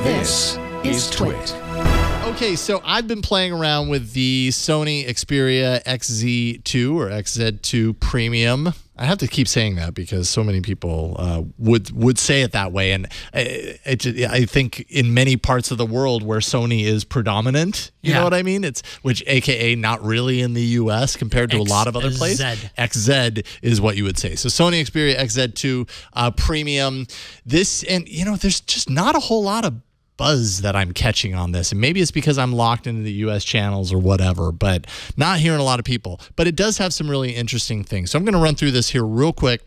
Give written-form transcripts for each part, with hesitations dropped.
This is TWiT. Okay, so I've been playing around with the Sony Xperia XZ2 or XZ2 Premium. I have to keep saying that because so many people would say it that way, and I think in many parts of the world where Sony is predominant, you know what I mean? Which AKA not really in the US compared to a lot of other places. XZ is what you would say. So Sony Xperia XZ2 Premium. This, and you know, there's just not a whole lot of buzz that I'm catching on this, and maybe it's because I'm locked into the US channels or whatever, but not hearing a lot of people. But it does have some really interesting things, so I'm going to run through this here real quick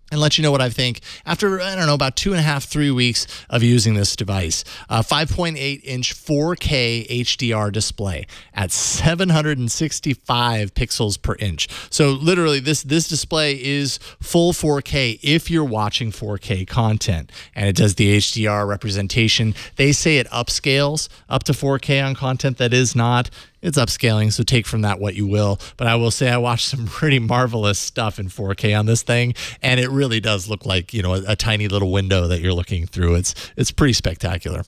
and let you know what I think after, I don't know, about 2.5, 3 weeks of using this device. 5.8-inch 4K HDR display at 765 pixels per inch. So literally, this display is full 4K if you're watching 4K content, and it does the HDR representation. They say it upscales up to 4K on content that is not. It's upscaling, so take from that what you will. But I will say I watched some pretty marvelous stuff in 4K on this thing, and it really does look like, you know, a tiny little window that you're looking through. It's pretty spectacular.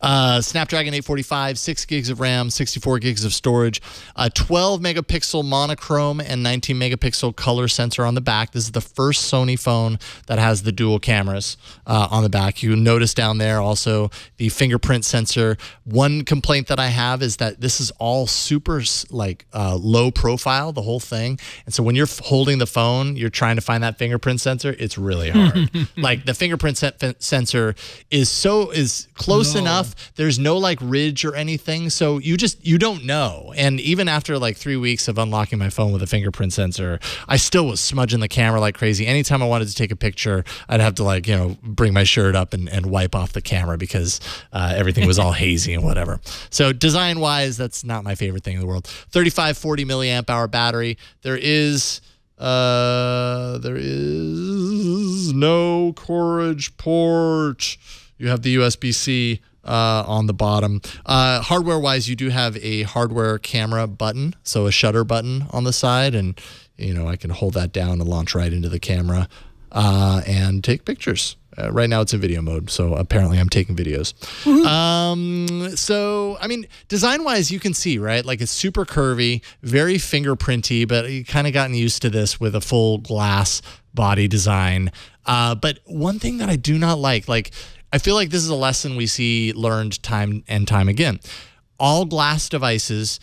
Snapdragon 845, 6 gigs of RAM, 64 gigs of storage, a 12 megapixel monochrome and 19 megapixel color sensor on the back. This is the first Sony phone that has the dual cameras on the back. You notice down there also the fingerprint sensor. One complaint that I have is that this is all super like low profile, the whole thing, and so when you're holding the phone, you're trying to find that fingerprint sensor. It's really hard. Like the fingerprint sensor is close enough. There's no like ridge or anything, so you don't know. And even after like 3 weeks of unlocking my phone with a fingerprint sensor, I still was smudging the camera like crazy. Anytime I wanted to take a picture, I'd have to, like, you know, bring my shirt up and wipe off the camera because everything was all hazy and whatever. So design wise, that's not my favorite thing in the world. 3540 milliamp hour battery. There is no Courage port. You have the USB-C on the bottom. Hardware wise, you do have a hardware camera button, so a shutter button on the side, and you know, I can hold that down and launch right into the camera and take pictures. Right now it's in video mode, so apparently I'm taking videos. So, I mean, design-wise, you can see, right? Like, it's super curvy, very fingerprinty, but you kind of gotten used to this with a full glass body design. But one thing that I do not like, I feel like this is a lesson we see learned time and time again. All glass devices,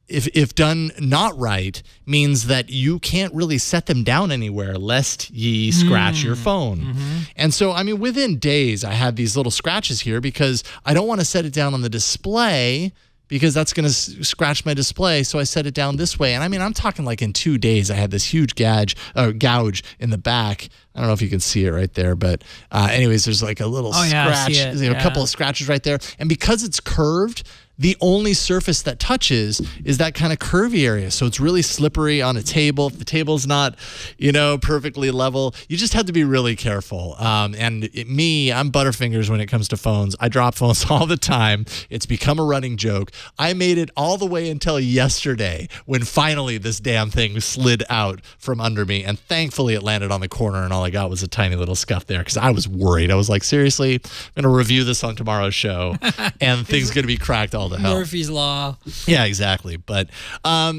if done not right, means that you can't really set them down anywhere lest ye scratch your phone. And so, I mean, within days, I had these little scratches here because I don't want to set it down on the display because that's going to scratch my display. So I set it down this way. And I mean, I'm talking like in 2 days, I had this huge gouge in the back. I don't know if you can see it right there, but anyways, there's like a little scratch, a couple of scratches right there. And because it's curved, the only surface that touches is that kind of curvy area. So it's really slippery on a table. If the table's not, you know, perfectly level, you just have to be really careful. I'm Butterfingers when it comes to phones. I drop phones all the time. It's become a running joke. I made it all the way until yesterday when finally this damn thing slid out from under me. And thankfully it landed on the corner and all I got was a tiny little scuff there because I was worried. I was like, seriously, I'm going to review this on tomorrow's show and things going to be cracked all the hell. Murphy's Law. Yeah, exactly. But I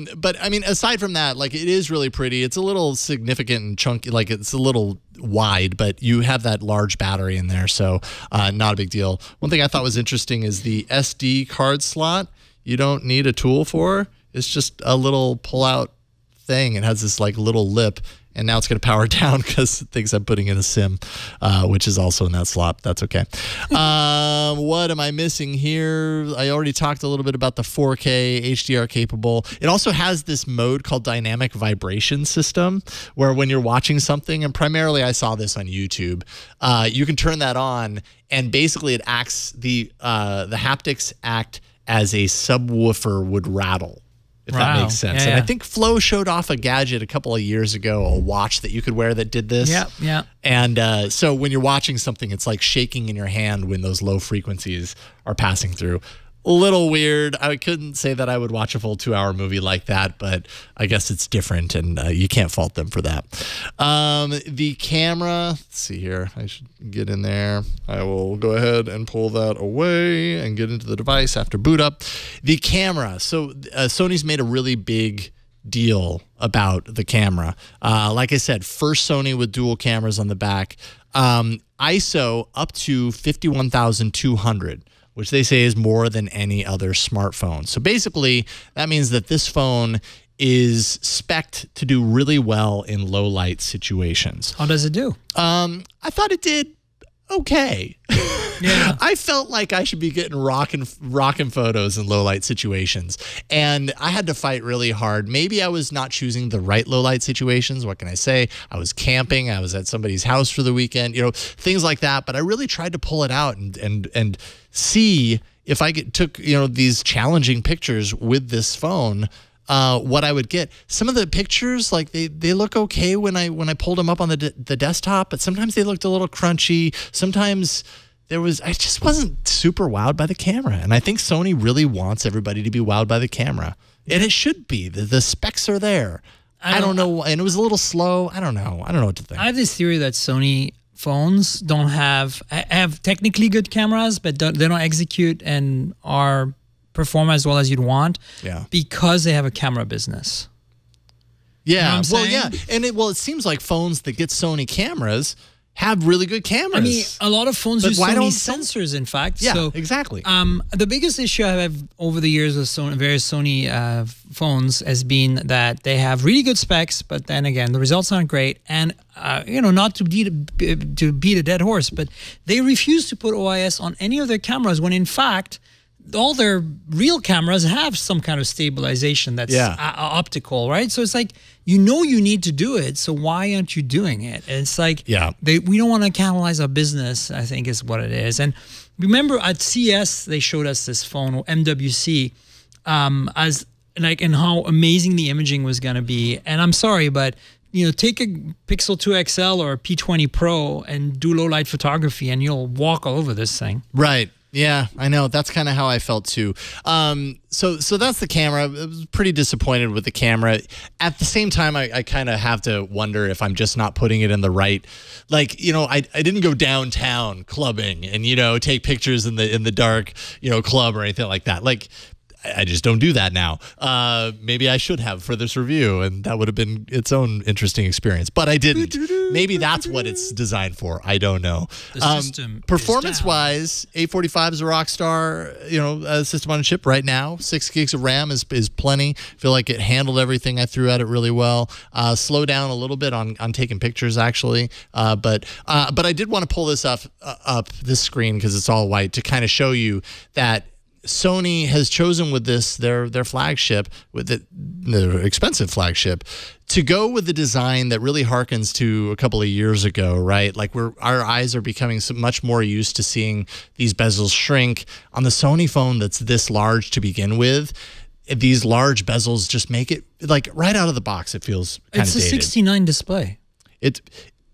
mean, aside from that, like, it is really pretty. It's a little significant and chunky, like it's a little wide, but you have that large battery in there, so not a big deal. One thing I thought was interesting is the SD card slot. You don't need a tool for. It's just a little pull-out thing. It has this like little lip. And now it's going to power down because it thinks I'm putting in a SIM, which is also in that slot. That's okay. What am I missing here? I already talked a little bit about the 4K HDR capable. It also has this mode called dynamic vibration system, where when you're watching something, and primarily I saw this on YouTube, you can turn that on, and basically it acts, the haptics act as a subwoofer would rattle. If that makes sense. And I think Flo showed off a gadget a couple of years ago, a watch that you could wear that did this. Yeah. And so when you're watching something, it's like shaking in your hand when those low frequencies are passing through. little weird. I couldn't say that I would watch a full 2-hour movie like that, but I guess it's different, and you can't fault them for that. The camera, let's see here. I should get in there. I will go ahead and pull that away and get into the device after boot up. The camera. So Sony's made a really big deal about the camera. Like I said, first Sony with dual cameras on the back. ISO up to 51,200. Which they say is more than any other smartphone. So basically, that means that this phone is spec'd to do really well in low light situations. How does it do? I thought it did okay. Yeah. I felt like I should be getting rocking photos in low light situations, and I had to fight really hard. Maybe I was not choosing the right low light situations. What can I say? I was camping. I was at somebody's house for the weekend. Things like that. But I really tried to pull it out and see if I took these challenging pictures with this phone. What I would get. Some of the pictures, like they look okay when I pulled them up on the desktop, but sometimes they looked a little crunchy. Sometimes I just wasn't super wowed by the camera, and I think Sony really wants everybody to be wowed by the camera, and it should be. The specs are there. I don't know, and it was a little slow. I don't know what to think. I have this theory that Sony phones don't have technically good cameras, but they don't execute and perform as well as you'd want. Yeah. Because they have a camera business. Yeah. You know what I'm saying? And it seems like phones that get Sony camems have really good cameras. I mean, a lot of phones use Sony sensors, in fact. Yeah, so, exactly. The biggest issue I have over the years with various Sony phones has been that they have really good specs, but then again, the results aren't great. And, not to beat a dead horse, but they refuse to put OIS on any of their cameras when, in fact, all their real cameras have some kind of stabilization that's optical, right? So it's like, you need to do it, so why aren't you doing it? And it's like, we don't want to cannibalize our business, I think is what it is. And remember at CES, they showed us this phone, MWC, and how amazing the imaging was going to be. And I'm sorry, but take a Pixel 2 XL or a P20 Pro and do low light photography, and you'll walk all over this thing. Right. Yeah, I know. That's kind of how I felt too. So that's the camera. I was pretty disappointed with the camera. At the same time, I kind of have to wonder if I'm just not putting it in the right. Like, I didn't go downtown clubbing and take pictures in the dark club or anything like that. Like, I just don't do that now. Maybe I should have for this review, and that would have been its own interesting experience. But I didn't. Maybe that's what it's designed for. I don't know. The system performance-wise, 845 is a Rockstar, system on a chip right now. 6 gigs of RAM is plenty. I feel like it handled everything I threw at it really well. Slow down a little bit on taking pictures, actually. But I did want to pull this up this screen because it's all white to kind of show you that Sony has chosen with this their flagship, with their expensive flagship, to go with the design that really harkens to a couple of years ago, right? Like our eyes are becoming much more used to seeing these bezels shrink. On the Sony phone that's this large to begin with, these large bezels just make it, like, right out of the box, it feels kind of dated. It's a 69 display. It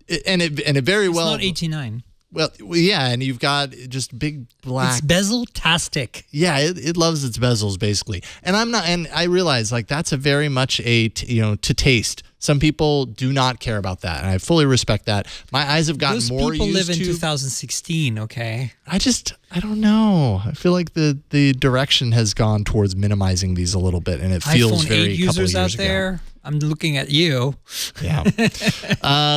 very well. It's not 89. Well, yeah, and you've got just big black. It's bezel-tastic. Yeah, it loves its bezels, basically. And I realize, like, that's a very much to taste. Some people do not care about that, and I fully respect that. My eyes have gotten more used to. Those people live in 2016, okay? I don't know. I feel like the direction has gone towards minimizing these a little bit, and it feels iPhone very 8 users couple years out there. Ago. I'm looking at you. Yeah.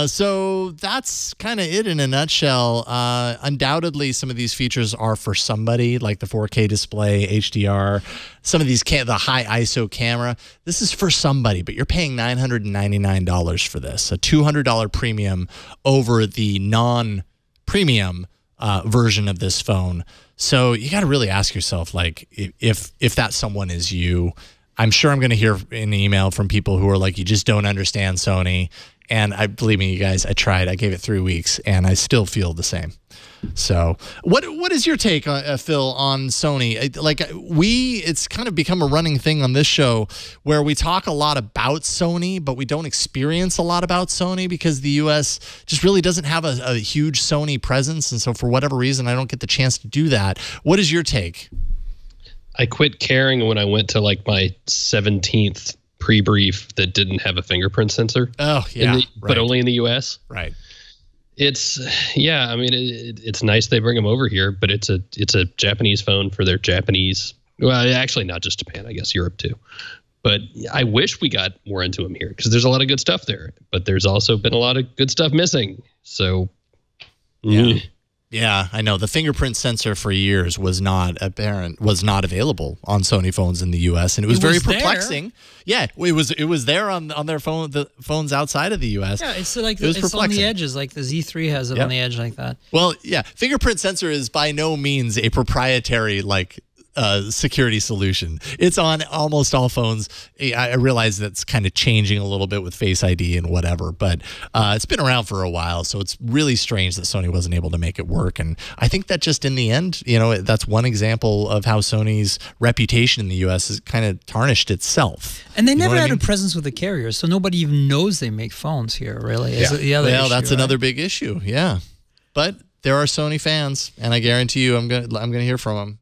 So that's kind of it in a nutshell. Undoubtedly, some of these features are for somebody, like the 4K display, HDR, some of these, the high ISO camera. This is for somebody, but you're paying $999 for this, a $200 premium over the non-premium version of this phone. So you got to really ask yourself, like, if that someone is you. I'm sure I'm going to hear an email from people who are like, you just don't understand Sony. And believe me, you guys, I tried. I gave it 3 weeks, and I still feel the same. So what is your take, Phil, on Sony? It's kind of become a running thing on this show where we talk a lot about Sony, but we don't experience a lot about Sony because the U.S. just really doesn't have a huge Sony presence. And so for whatever reason, I don't get the chance to do that. What is your take? I quit caring when I went to like my 17th pre-brief that didn't have a fingerprint sensor. Oh, yeah. But only in the US. Right. It's I mean, it's nice they bring them over here, but it's a Japanese phone for their Japanese. Well, actually, not just Japan. I guess Europe too. But I wish we got more into them here because there's a lot of good stuff there. But there's also been a lot of good stuff missing. So, yeah, I know the fingerprint sensor for years was not available on Sony phones in the U.S. and it was very perplexing. Yeah, it was there on their the phones outside of the U.S. Yeah, it's like it's on the edges, like the Z3 has it on the edge like that. Well, yeah, fingerprint sensor is by no means a proprietary security solution. It's on almost all phones. I realize that's kind of changing a little bit with Face ID and whatever, but it's been around for a while, so it's really strange that Sony wasn't able to make it work. And I think that just in the end, that's one example of how Sony's reputation in the U.S. has kind of tarnished itself. And they never had a presence with the carriers, so nobody even knows they make phones here, really. Well, that's another big issue, yeah. But there are Sony fans, and I guarantee you I'm gonna hear from them.